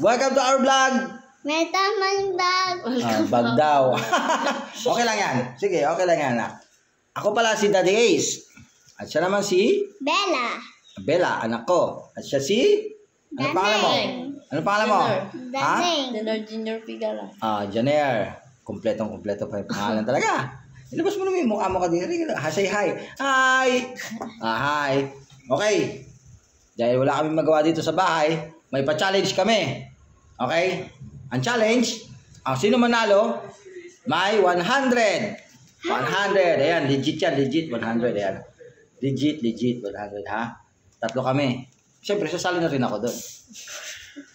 Welcome to our vlog. May tamang bag. Bag daw. Okay lang yan. Sige, okay lang yan. Ako pala si Daddy Ace. At siya naman si Bella. Bella, anak ko. At siya si... Ano pangalan mo? Ano pangalan mo? Ha? Daning. Junior Figala. Janer. Kompletong-kompleto pa yung pangalan talaga. Ilabas mo naman yung mukha mo ka diri. Say hi. Hi! Hi. Okay. Dahil wala kami magawa dito sa bahay, may pa-challenge kami. Okay? Ang challenge, sino manalo, may 100. 100. Ayan, legit yan. Legit 100. Ayan. Legit 100, ha? Tatlo kami. Siyempre, sasali na rin ako doon.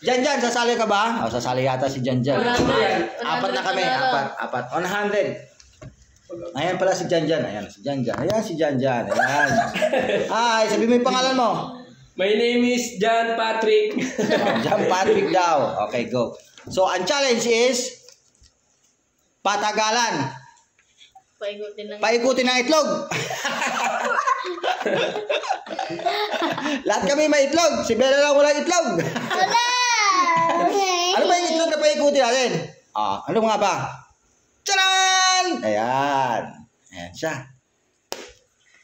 Jan, sasali ka ba? Sasali yata si Jan. Apat na kami. Apat. 100. Ayan pala si Jan. Ayan si Jan. Ayan si Jan. Ayan. Hi, sabi mo yung pangalan mo. My name is John Patrick. John Patrick daw. Okay, go. So, ang challenge is patagalan. Paikutin ng itlog. Lahat kami may itlog. Si Bella lang walang itlog. Wala! Okay. Ano ba yung itlog na paikutin natin? Ano nga ba? Tcharan! Ayan. Ayan siya.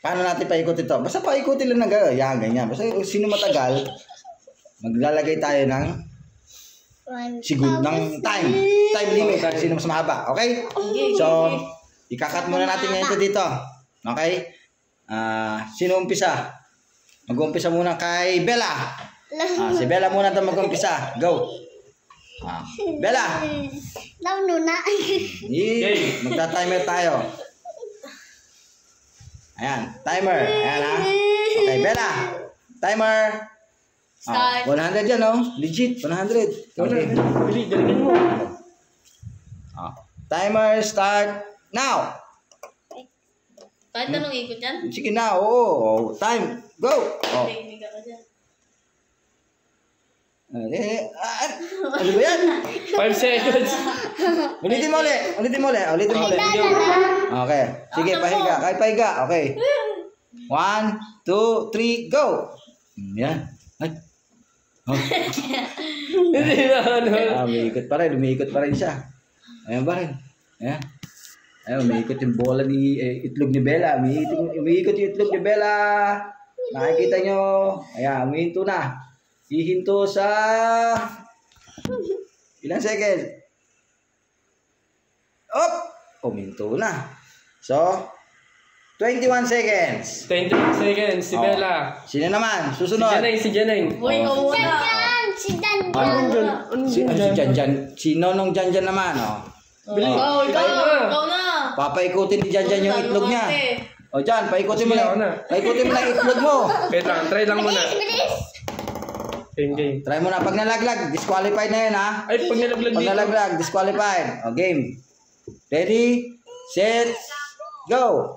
Paano natin paikutin ito? Basta paikutin lang ng gano'n. Yan, ganyan. Basta sino matagal, maglalagay tayo ng siguro ng time limit. Sino mas mahaba. Okay? So, ikakat muna natin ngayon ito dito. Okay? Sino umpisa? Mag-umpisa muna kay Bella. Si Bella muna ito mag-umpisa. Go. Bella. Nuna. Magta-timer tayo. Ayan, timer. Ayan, ha. Okay, Bella. Timer. Start. 100 yan, oh. Legit, 100. Okay. Bili, galingan mo. Timer start now. Kahit anong ikot yan? Sige na, oo. Time, go. Technique ako dyan. Ano ba yan? 5 seconds. Ulitin mo ulit. Okay. Sige, pahiga. Kahit pahiga. Okay. 1, 2, 3, go. Yan. Ay. Hindi na ano. Umiikot pa rin siya. Ayan ba rin? Ayan. Ayan, umiikot yung bola itlog ni Bella. Umiikot yung itlog ni Bella. Nakikita nyo. Ayan, umihinto na. Hihinto sa... Ilang second? Uminto na. So, 21 seconds. 21 seconds, si Bella. Sino naman? Susunod. Si Janeng. Uy, oo na. Si Dan. Si Janjan. Si Nonong Janjan naman, Bili. Ikaw na. Papaikutin ni Janjan yung itlog niya. Jan, paikutin mo na. Paikutin mo na yung itlog mo. Wait lang, try lang muna. Bilis. Game. Try mo na. Pag nalaglag, disqualified na yun, ha? Ay, pag nalaglag Pag dito. nalaglag, disqualified. Game. Ready, set, go.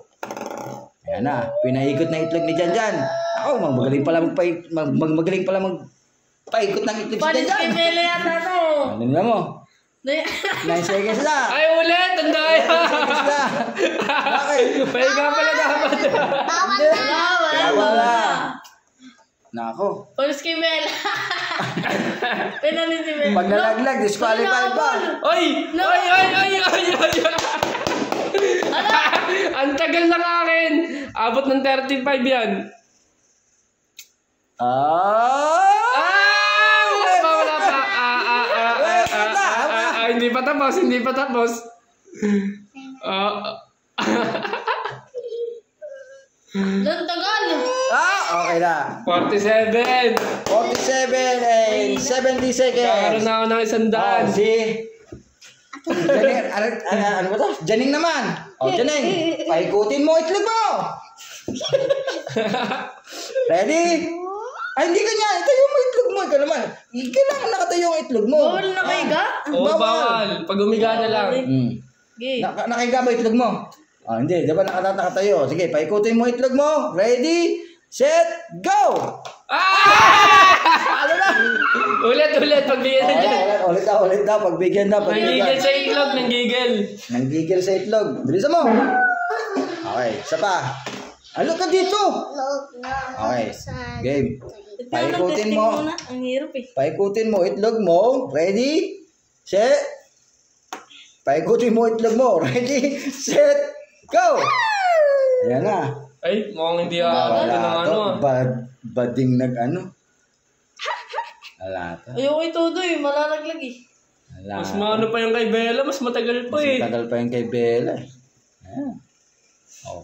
Ayan na. Pinaikot na itlog ni Janjan. Magaling pala magpaikot ng itlog si Panis kay Janjan. Bella yata to. Ano nga mo? 9 seconds na. Ay, ulit! Ang daya! 9 seconds na. Bakit? Pahiga pala dapat. Bawal na. Nako. Panis kay Bella. Pinanin si Bella. Pag nalaglag, disqualified pa. Ay! Ang tagal ng akin! Abot ng 35 yan. Wala pa. Hindi pa tapos. Doon tagal. Okay na. 47. 47 and 70 seconds. Kakaroon na ako ng 100. Si Janeng, ano ba to? Janeng naman. Janeng, paikutin mo itlog mo. Ready? Ay, hindi ganyan. Itayo mo itlog mo. Ikaw naman. Kailangan nakatayo ang itlog mo. Bawal na kaiga? Bawal. Pag umiga na lang. Okay. Nakahiga ba itlog mo? Hindi. Di ba nakatayo? Sige, paikutin mo itlog mo. Ready, set, go! Ano na? Ulit. Pagbigyan na dyan. Ulit daw. Pagbigyan daw. Nanggigil sa itlog. Nanggigil sa itlog. Bilisan mo. Okay, isa pa. Alo ka dito. Log na. Okay. Game. Paikutin Testing mo. muna. Ang hirap eh. Paikutin mo itlog mo. Ready? Set. Paikutin mo itlog mo. Ready? Set. Go! Ayan na. Ay, mukhang hindi ako ng ano. Bading nag-ano. Wala to. Ayoko ito doy. Malalaglag eh. Wala. Mas maano pa yung kay Bella, mas matagal pa eh. Tagal pa yung kay Bella eh. Ayan. Oh.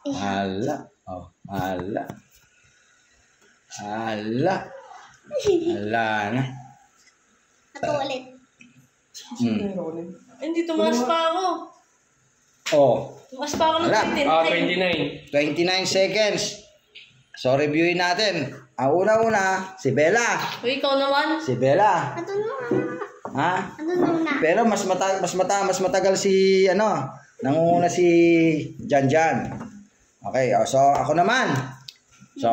Hala. Oh, hala. Hala. Hala na. Ito ulit. Hindi, tumaas pa ako. Oh. Tumaas pa ako ng Wala. 29. 29 seconds. So, reviewin natin. Ang una-una, si Bella. Uy, ikaw naman. Si Bella. Ito na. Ha? Ito na. Pero mas matagal si nangunguna si Janjan. Okay, so ako naman. So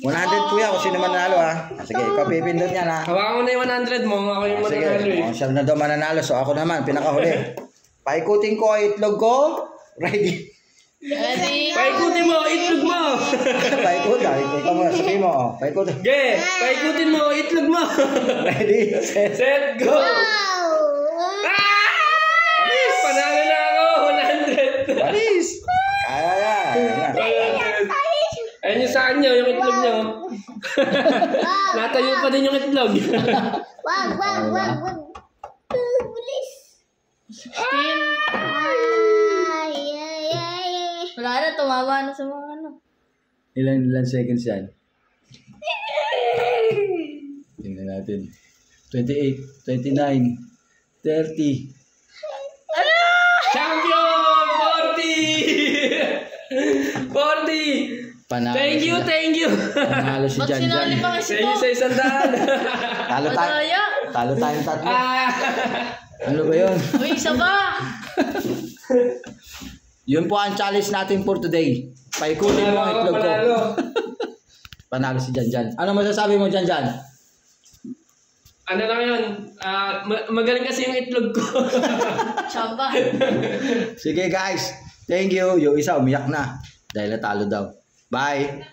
100 kuya kung sino mananalo ha. Sige, ikaw pipindot niyan ha. Hawakan mo na yung 100 mo, ako yung Sige, mananalo eh. siya na daw mananalo. So ako naman, pinakahuli. Paikutin ko ang itlog ko. Ready? Ready? Paikutin mo, itlog mo! Paikut, ikaw mo, sabihin mo. Oh. Paikut. Ge, paikutin mo, itlog mo! Ready? Set. Set, go! Wow. Alis! Panalo na ako, 100! Palis. Kaya yan. Ayun yung sa kanya, yung itlog niyo. Natayo pa din yung itlog. Wag. Bilis. 16. Ay. Wala na, tumama na sa mga ano. Ilan seconds yan? Tingnan natin. 28, 29, 30. Champion! 40! 40! Panalo Thank you, si thank you! Panalo si Ba't Jan sinali Jan. pa kasi Thank you ko? sa 100! Madaya. Talo tayong tatlo. Ah! Ano ba yun? Uy, isa ba? Yun po ang challenge natin for today. Paikutin mo ang itlog ko. Panalo. Panalo si Jan Jan. Ano masasabi mo Jan Jan? Ano lang yun? Magaling kasi yung itlog ko. Chamba. Sige guys. Thank you. Yung isa umiyak na. Dahil natalo daw. Bye.